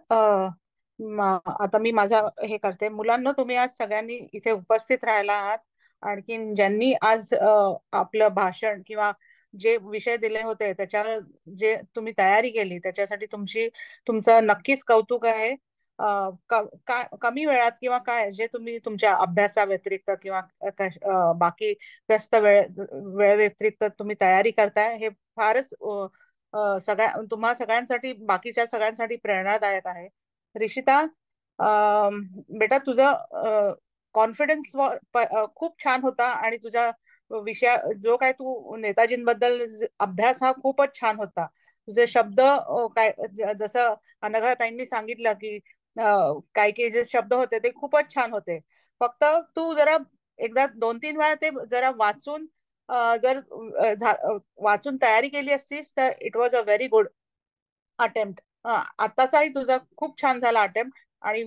आता मी माझा हे करते. मुलांना तुम्ही आज सगळ्यांनी इथे उपस्थित राहिला आहात. आणखीन ज्यांनी आज आपलं भाषण किंवा जे विषय दिले होते त्याच्यावर जे तुम्ही तयारी केली त्याच्यासाठी तुमचं नक्कीच कौतुक आहे. कमी वेळात किंवा काय जे तुम्ही तुमच्या अभ्यासाव्यतिरिक्त किंवा बाकी व्यस्त वेळ व्यतिरिक्त तुम्ही तयारी करताय हे फारच तुम्हा सगळ्यांसाठी, बाकीच्या सगळ्यांसाठी प्रेरणादायक आहे. ऋषिता, बेटा तुझं कॉन्फिडन्स खूप छान होता आणि तुझा विषय जो काय तू नेताजींबद्दल अभ्यास हा खूपच छान होता. तुझे शब्द काय जसं अनघाताईंनी सांगितलं की काही जे शब्द होते ते खूपच छान होते. फक्त तू जरा एकदा 2-3 वेळा ते जरा जर वाचून तयारी केली असतीस तर it was a very good attempt. आताचाही तुझा खूप छान झाला अटेम्प्ट आणि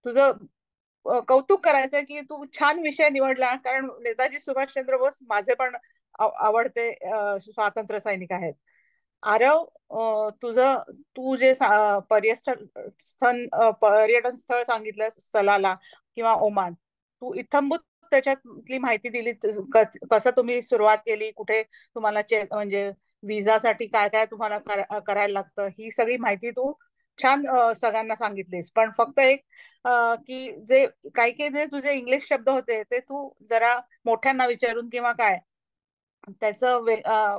तुझं कौतुक करायचंय की तू छान विषय निवडला. कारण नेताजी सुभाषचंद्र बोस माझे पण आवडते स्वातंत्र्य सैनिक आहेत. आरव, तू जे पर्यटन स्थळ सांगितलं सलाला किंवा ओमान, तू इत्थंभूत त्याच्यातली माहिती दिली. कसं तुम्ही सुरुवात केली, कुठे तुम्हाला म्हणजे विजासाठी काय काय तुम्हाला करायला लागतं, ही सगळी माहिती तू छान सगळ्यांना सांगितलीस. पण फक्त एक की जे काही जे तुझे इंग्लिश शब्द होते ते तू जरा मोठ्यांना विचारून किंवा काय त्याचं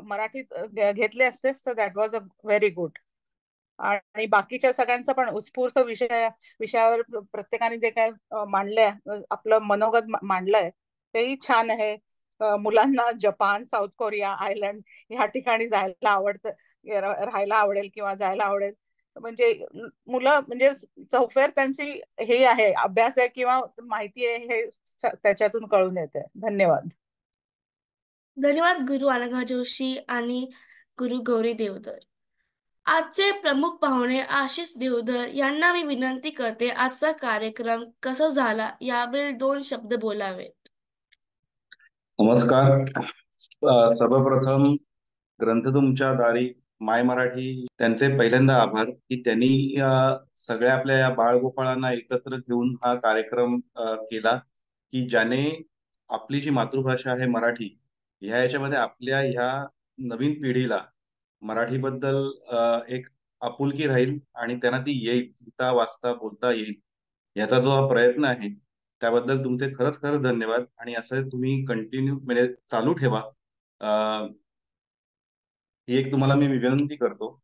मराठीत घेतले असतेस तर that was a very good. आणि बाकीच्या सगळ्यांचं पण उत्स्फूर्त विषयावर प्रत्येकाने जे काय मांडलंय, आपलं मनोगत मांडलंय तेही छान आहे. मुलांना जपान, साऊथ कोरिया, आयर्लंड ह्या ठिकाणी जायला आवडतं, राहायला आवडेल किंवा जायला आवडेल. म्हणजे मुलं म्हणजे सॉफ्टवेअर त्यांची हे आहे, अभ्यास आहे किंवा माहिती आहे, हे त्याच्यातून कळून येते. धन्यवाद. धन्यवाद गुरु अनघा जोशी आणि गुरु गौरी देवधर. आजचे प्रमुख पाहुणे आशिष देवधर यांना मी विनंती करते आजचा कार्यक्रम कसा झाला याबद्दल 2 शब्द बोलावेत. नमस्कार. सर्वप्रथम ग्रंथ तुमच्या दारी माय मराठी त्यांचे पहिल्यांदा आभार की त्यांनी सगळ्या आपल्या या बाळगोपाळांना एकत्र घेऊन हा कार्यक्रम केला, की ज्याने आपली जी मातृभाषा आहे मराठी ह्या याच्यामध्ये आपल्या ह्या नवीन पिढीला मराठीबद्दल एक आपुलकी राहील आणि त्यांना ती येईल, लिहिता वाचता बोलता येईल, याचा जो हा प्रयत्न आहे त्याबद्दल तुमचे खरंच खरंच धन्यवाद. आणि असं तुम्ही कंटिन्यू म्हणजे चालू ठेवा, ही एक तुम्हाला मी विनंती करतो.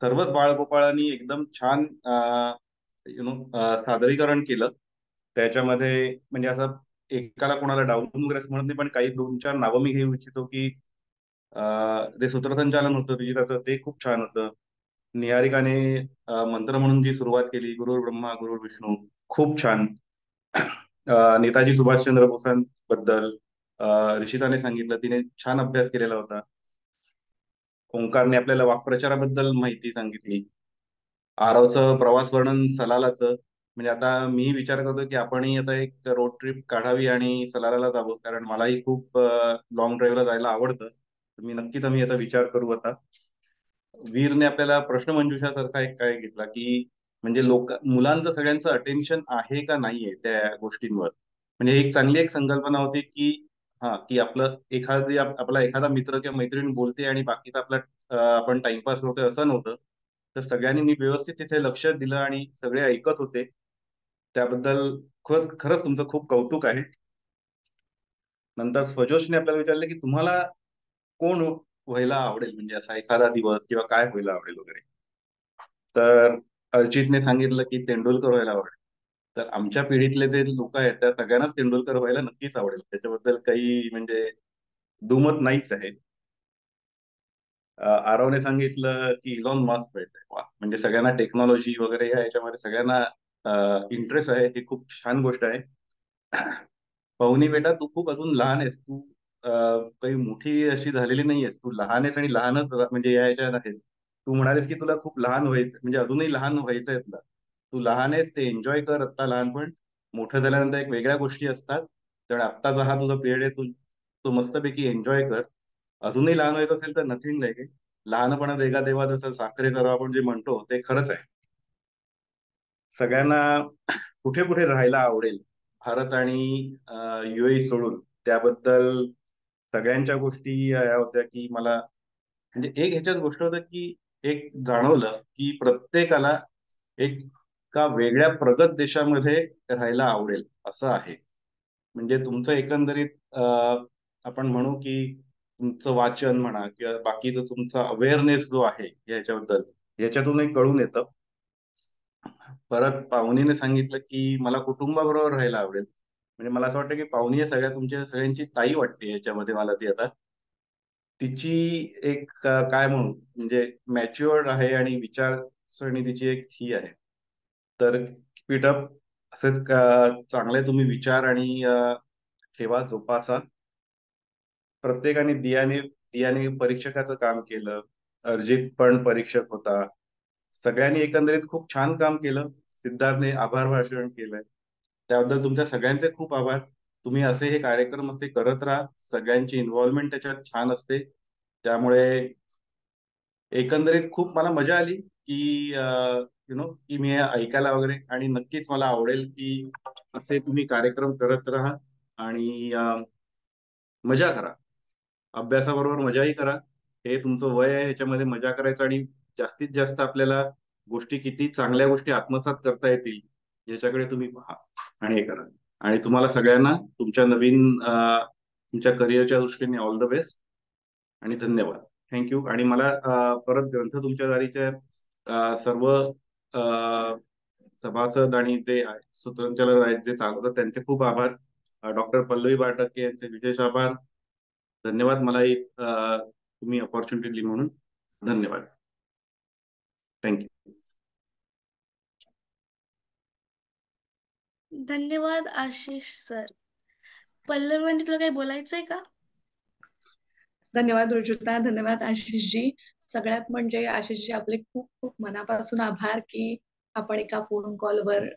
सर्वच बाळगोपाळांनी एकदम छान सादरीकरण केलं. त्याच्यामध्ये म्हणजे असं एकाला कोणाला डाऊन वगैरे असं म्हणत नाही, पण काही 2-4 नावं मी घेऊ इच्छितो की जे सूत्रसंचालन होतं विजिताचं ते खूप छान होतं. निहारिकाने मंत्र म्हणून जी सुरुवात केली, गुरुर ब्रह्मा गुरुर विष्णू, खूप छान. नेताजी सुभाषचंद्र बोसांबद्दल ऋषिताने सांगितलं, तिने छान अभ्यास केलेला होता. ओंकारने आपल्याला वाक्प्रचाराबद्दल माहिती सांगितली. आरवचं प्रवास वर्णन सलालाचं, म्हणजे आता मी विचारत होतो की आपणही आता एक रोड ट्रिप काढावी आणि सलालाला जावं, कारण मलाही खूप लॉंग ड्राईव्हला जायला आवडतं. मी नक्कीच आम्ही याचा विचार करू. आता वीरने आपल्याला प्रश्नमंजुषासारखा एक काय घेतला की म्हणजे मुलांचं सगळ्यांचं अटेन्शन आहे का नाहीये त्या गोष्टींवर. म्हणजे एक चांगली एक संकल्पना होती की की आपला एखादा मित्र किंवा मैत्रीण बोलते आणि बाकीचा आपला आपण टाइमपास करतोय असं नव्हतं. तर सगळ्यांनी नीट व्यवस्थित तिथे लक्ष दिलं आणि सगळे ऐकत होते. त्याबद्दल खरंच तुमचं खूप कौतुक आहे. नंतर स्वजोषने आपल्याला विचारलं की तुम्हाला कोण व्हायला आवडेल, म्हणजे असा एखादा दिवस किंवा काय व्हायला आवडेल वगैरे. तर अर्चितने सांगितलं की तेंडुलकर व्हायला आवडेल. तर आमच्या पिढीतले जे लोक आहेत त्या सगळ्यांनाच तेंडुलकर व्हायला नक्कीच आवडेल, त्याच्याबद्दल काही म्हणजे दुमत नाहीच आहे. आरवने सांगितलं की इलॉन मस्क व्हायचंय. वा, म्हणजे सगळ्यांना टेक्नॉलॉजी वगैरे या याच्यामध्ये सगळ्यांना इंटरेस्ट आहे, ही खूप छान गोष्ट आहे. पवनी बेटा, तू खूप अजून लहान आहेस, तू काही मोठी अशी झालेली नाहीयेस, तू लहान आहेस आणि लहानच म्हणजे या याच्यात आहेस. तू म्हणालीस की तुला खूप लहान व्हायचं, म्हणजे अजूनही लहान व्हायचंय तुला. तू लहान आहेस, ते एन्जॉय कर आत्ता लहानपण. मोठं झाल्यानंतर एक वेगळ्या गोष्टी असतात. त्यामुळे आत्ताचा हा तुझा पिरियड आहे, तू तो मस्तपैकी एन्जॉय कर. अजूनही लहान व्हायचं असेल तर नथिंग लाईक आहे. लहानपणा देगा देवा जसं साखरे तर आपण जे म्हणतो ते खरंच आहे. सगळ्यांना कुठे कुठे राहायला आवडेल भारत आणि UAE सोडून, त्याबद्दल सगळ्यांच्या गोष्टी या होत्या की मला म्हणजे एक ह्याच्यात गोष्ट होतं की एक जाणवलं की प्रत्येकाला एका वेगळ्या प्रगत देशामध्ये राहायला आवडेल असं आहे. म्हणजे तुमचं एकंदरीत आपण म्हणू की तुमचं वाचन म्हणा किंवा बाकीचं तुमचा अवेअरनेस जो आहे याच्याबद्दल, याच्यातूनही कळून येतं. परत पाहुणीने सांगितलं की मला कुटुंबाबरोबर राहायला आवडेल. म्हणजे मला असं वाटतं की पाहुणी हे तुमच्या सगळ्यांची ताई वाटते याच्यामध्ये मला. ती आता तिची एक काय म्हणू म्हणजे मॅच्युअर्ड आहे आणि विचारसरणी तिची एक ही आहे. तर पीटअप असेच चांगले तुम्ही विचार आणि ठेवा, जोपासा. प्रत्येकाने दियाने परीक्षकाचं काम केलं. अर्जित पण परीक्षक होता. सगळ्यांनी एकंदरीत खूप छान काम केलं. सिद्धार्थने आभार भाषण केलंय, त्याबद्दल तुमच्या सगळ्यांचे खूप आभार. तुम्ही असे हे कार्यक्रम असे करत राहा, सगळ्यांची इन्व्हॉल्वमेंट त्याच्यात छान असते. त्यामुळे एकंदरीत खूप मला मजा आली की की मी हे ऐकायला वगैरे. आणि नक्कीच मला आवडेल की असे तुम्ही कार्यक्रम करत राहा आणि मजा करा. अभ्यासाबरोबर मजाही करा. हे तुमचं वय आहे, ह्याच्यामध्ये मजा करायचं आणि जास्तीत जास्त आपल्याला गोष्टी किती चांगल्या गोष्टी आत्मसात करता येतील याच्याकडे तुम्ही पहा आणि हे करा. आणि तुम्हाला सगळ्यांना तुमच्या नवीन तुमच्या करिअरच्या दृष्टीने ऑल द बेस्ट आणि धन्यवाद. थँक्यू. आणि मला परत ग्रंथ तुमच्या दारीच्या सर्व सभासद आणि ते सूत्रसंचालक आहेत जे चालवतात त्यांचे खूप आभार. डॉक्टर पल्लवी बाटके यांचे विशेष आभार. धन्यवाद. मला एक तुम्ही अपॉर्च्युनिटी दिली म्हणून धन्यवाद. थँक्यू. धन्यवाद आशिष सर. पल्लवी म्हणजे तुला काही बोलायचंय का? धन्यवाद रुजुता, धन्यवाद आशिषजी. सगळ्यात म्हणजे आशिषजी आपले खूप खूप मनापासून आभार की आपण एका फोन कॉलवर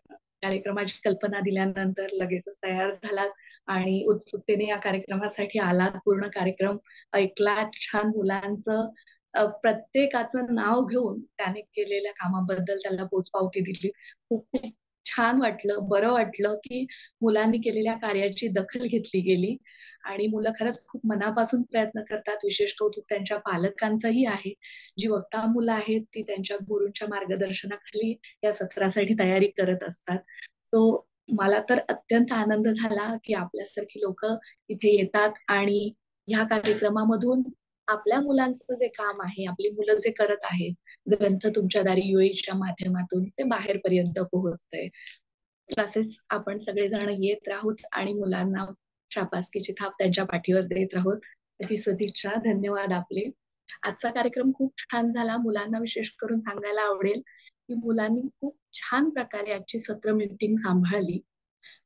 कार्यक्रमाची कल्पना दिल्यानंतर लगेचच तयार झालात आणि उत्सुकतेने या कार्यक्रमासाठी आलात. पूर्ण कार्यक्रम ऐकलात. छान मुलांचं प्रत्येकाचं नाव घेऊन त्याने केलेल्या कामाबद्दल त्याला पोचपावती दिली. खूप खूप छान वाटलं, बरं वाटलं की मुलांनी केलेल्या कार्याची दखल घेतली गेली आणि मुलं खरंच खूप मनापासून प्रयत्न करतात. विशेष कौतुक त्यांच्या पालकांचंही आहे. जी वक्ता मुलं आहेत ती त्यांच्या गुरूंच्या मार्गदर्शनाखाली या सत्रासाठी तयारी करत असतात. सो मला तर अत्यंत आनंद झाला की आपल्यासारखी लोक इथे येतात आणि ह्या कार्यक्रमामधून आपल्या मुलांचं जे काम आहे, आपली मुलं जे करत आहेत, ग्रंथ तुमच्या दारी UAEच्या माध्यमातून ते बाहेरपर्यंत पोहोचतंय. क्लासेस आपण सगळेजण येत राहूत आणि मुलांना शाबासकीची थाप त्यांच्या पाठीवर देत राहूत अशी सदिच्छा. धन्यवाद आपले. आजचा कार्यक्रम खूप छान झाला. मुलांना विशेष करून सांगायला आवडेल की मुलांनी खूप छान प्रकारे आजची सत्र मीटिंग सांभाळली.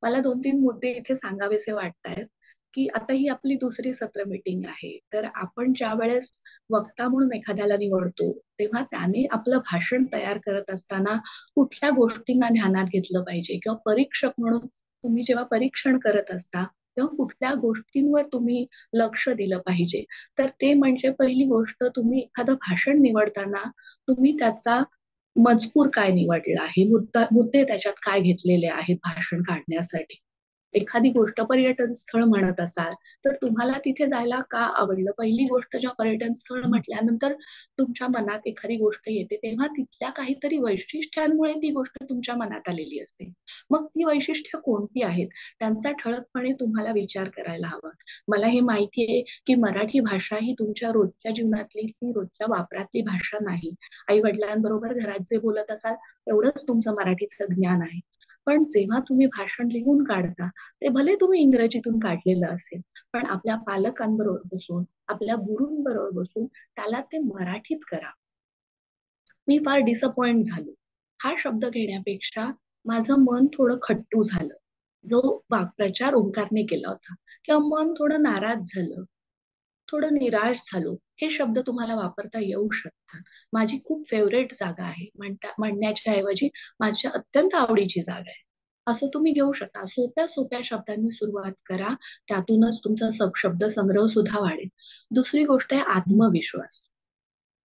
मला 2-3 मुद्दे इथे सांगावेसे वाटतायत की आता ही आपली दुसरी सत्र मीटिंग आहे. तर आपण ज्या वेळेस वक्ता म्हणून एखाद्याला निवडतो तेव्हा त्याने आपलं भाषण तयार करत असताना कुठल्या गोष्टींना ध्यानात घेतलं पाहिजे किंवा परीक्षक म्हणून तुम्ही जेव्हा परीक्षण करत असता तेव्हा कुठल्या गोष्टींवर तुम्ही लक्ष दिलं पाहिजे. तर ते म्हणजे पहिली गोष्ट, तुम्ही एखादं भाषण निवडताना तुम्ही त्याचा मजकूर काय निवडला आहे, मुद्दे त्याच्यात काय घेतलेले आहेत भाषण काढण्यासाठी. एखादी गोष्ट पर्यटन स्थळ म्हणत असाल तर तुम्हाला तिथे जायला का आवडलं. पहिली गोष्ट जेव्हा पर्यटन स्थळ म्हटल्यानंतर तुमच्या मनात एखादी गोष्ट येते तेव्हा तिथल्या काहीतरी वैशिष्ट्यांमुळे ती गोष्ट तुमच्या मनात आलेली असते. मग ती वैशिष्ट्य कोणती आहेत त्यांचा ठळकपणे तुम्हाला विचार करायला हवा. मला हे माहितीये की मराठी भाषा ही तुमच्या रोजच्या जीवनातली, ती रोजच्या वापरातली भाषा नाही. आई वडिलांबरोबर घरात जे बोलत असाल एवढंच तुमचं मराठीचं ज्ञान आहे. पण जेव्हा तुम्ही भाषण लिहून काढता ते भले तुम्ही इंग्रजीतून काढलेलं असेल पण आपल्या पालकांबरोबर बसून, आपल्या गुरूंबरोबर बसून त्याला ते मराठीत करा. मी फार डिसअपॉइंट झालो. हा शब्द घेण्यापेक्षा माझं मन थोडं खट्टू झालं. जो वाक्प्रचार ओंकारने केला होता किंवा मन थोडं नाराज झालं, थोडं निराश झालो, हे शब्द तुम्हाला वापरता येऊ शकतात. माझी खूप फेवरेट जागा आहे म्हणण्याच्या ऐवजी माझ्या अत्यंत आवडीची जागा आहे असं तुम्ही घेऊ शकता. सोप्या सोप्या शब्दांनी सुरुवात करा. त्यातूनच तुमचा शब्द संग्रह सुद्धा वाढेल. दुसरी गोष्ट आहे आत्मविश्वास.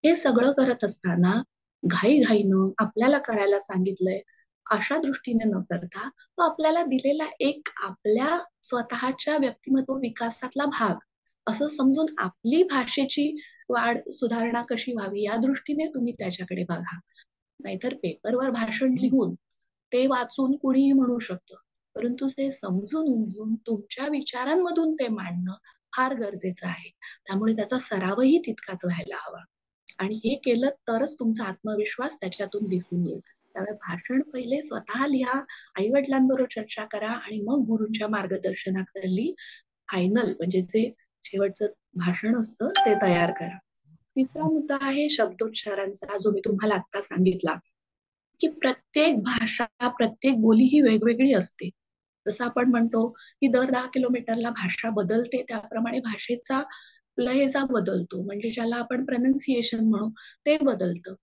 हे सगळं करत असताना घाईघाईनं आपल्याला करायला सांगितलंय अशा दृष्टीने न करता तो आपल्याला दिलेला एक आपल्या स्वतःच्या व्यक्तिमत्व विकासातला भाग असं समजून आपली भाषेची वाढ सुधारणा कशी व्हावी या दृष्टीने तुम्ही त्याच्याकडे बघा. नाहीतर पेपरवर भाषण लिहून ते वाचून कुणीही म्हणू शकतं, परंतु ते समजून उमजून तुमच्या विचारांमधून ते मांडणं फार गरजेचं आहे. त्यामुळे त्याचा सरावही तितकाच व्हायला हवा आणि हे केलं तरच तुमचा आत्मविश्वास त्याच्यातून दिसून येईल. त्यामुळे भाषण पहिले स्वतः लिहा, आई वडिलांबरोबर चर्चा करा आणि मग गुरूंच्या मार्गदर्शनाखाली फायनल म्हणजे जे शेवटचं भाषण असतं ते तयार करा. तिसरा मुद्दा आहे शब्दोच्चारांचा, जो मी तुम्हाला आता सांगितला की प्रत्येक भाषा, प्रत्येक बोली ही वेगवेगळी असते. जसं आपण म्हणतो की दर 10 किलोमीटरला भाषा बदलते, त्याप्रमाणे भाषेचा लहेजा बदलतो, म्हणजे ज्याला आपण प्रनन्सिएशन म्हणू ते बदलतं.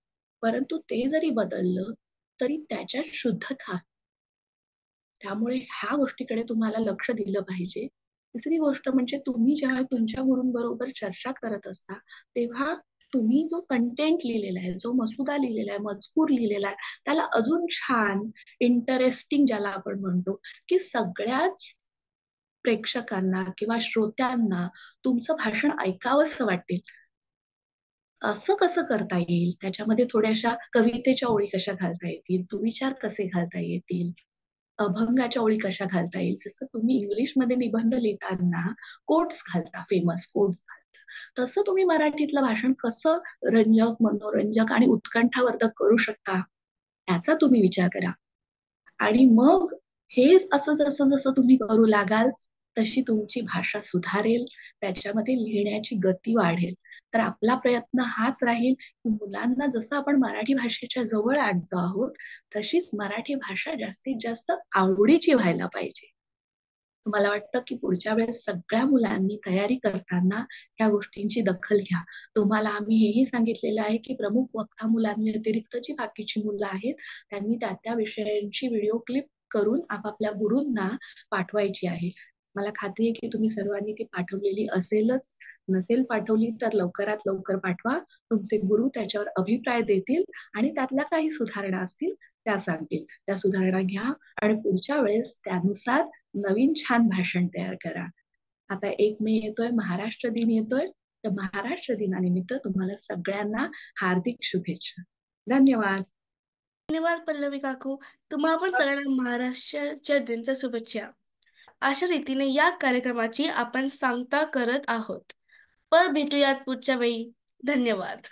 परंतु ते जरी बदललं तरी त्याच्यात शुद्धता. त्यामुळे ह्या गोष्टीकडे तुम्हाला लक्ष दिलं पाहिजे. तिसरी गोष्ट म्हणजे तुम्ही जेव्हा तुमच्या गुरूंबरोबर चर्चा करत असता तेव्हा तुम्ही जो कंटेंट लिहिलेला आहे, जो मसुदा लिहिलेला आहे, मजकूर लिहिलेला आहे, त्याला अजून छान इंटरेस्टिंग ज्याला आपण म्हणतो की सगळ्याच प्रेक्षकांना किंवा श्रोत्यांना तुमचं भाषण ऐकावंसं वाटेल. असं कसं करता येईल, त्याच्यामध्ये थोड्याशा कवितेच्या ओळी कशा घालता येतील, सुविचार कसे घालता येतील, अभंगाच्या ओळी कशा घालता येईल. जसं तुम्ही इंग्लिशमध्ये निबंध लिहिताना कोट्स घालता, फेमस कोट्स घालता, तसं तुम्ही मराठीतलं भाषण कसं रंजक, मनोरंजक आणि उत्कंठावर्धक करू शकता याचा तुम्ही विचार करा. आणि मग हे असं जसं जसं तुम्ही करू लागाल तशी तुमची भाषा सुधारेल, त्याच्यामध्ये लिहिण्याची गती वाढेल. तर आपला प्रयत्न हाच राहील की मुलांना जसं आपण मराठी भाषेच्या जवळ आणतो आहोत, तशीच मराठी भाषा जास्तीत जास्त आवडीची व्हायला पाहिजे. मला वाटतं की पुढच्या वेळेस सगळ्या मुलांनी तयारी करताना ह्या गोष्टींची दखल घ्या. तुम्हाला आम्ही हेही सांगितलेलं आहे की प्रमुख वक्ता मुलांव्यतिरिक्त जी बाकीची मुलं आहेत, त्यांनी त्या विषयांची व्हिडिओ क्लिप करून आपापल्या गुरूंना पाठवायची आहे. मला खात्री आहे की तुम्ही सर्वांनी ती पाठवलेली असेलच. नसेल पाठवली तर लवकरात लवकर पाठवा. तुमचे गुरु त्याच्यावर अभिप्राय देतील आणि त्यातल्या काही सुधारणा असतील त्या सांगतील. त्या सुधारणा घ्या आणि पुढच्या वेळेस त्यानुसार नवीन छान भाषण तयार करा. आता 1 मे येतोय, महाराष्ट्र दिन येतोय. तर महाराष्ट्र दिनानिमित्त तुम्हाला सगळ्यांना हार्दिक शुभेच्छा. धन्यवाद. धन्यवाद पल्लवी काकू. तुम्हाला पण सगळ्यांना महाराष्ट्राच्या दिनाच्या शुभेच्छा. अशा रीतीने या कार्यक्रमाची आपण सांगता करत आहोत. परत भेटूयात पुढच्या वेळी. धन्यवाद.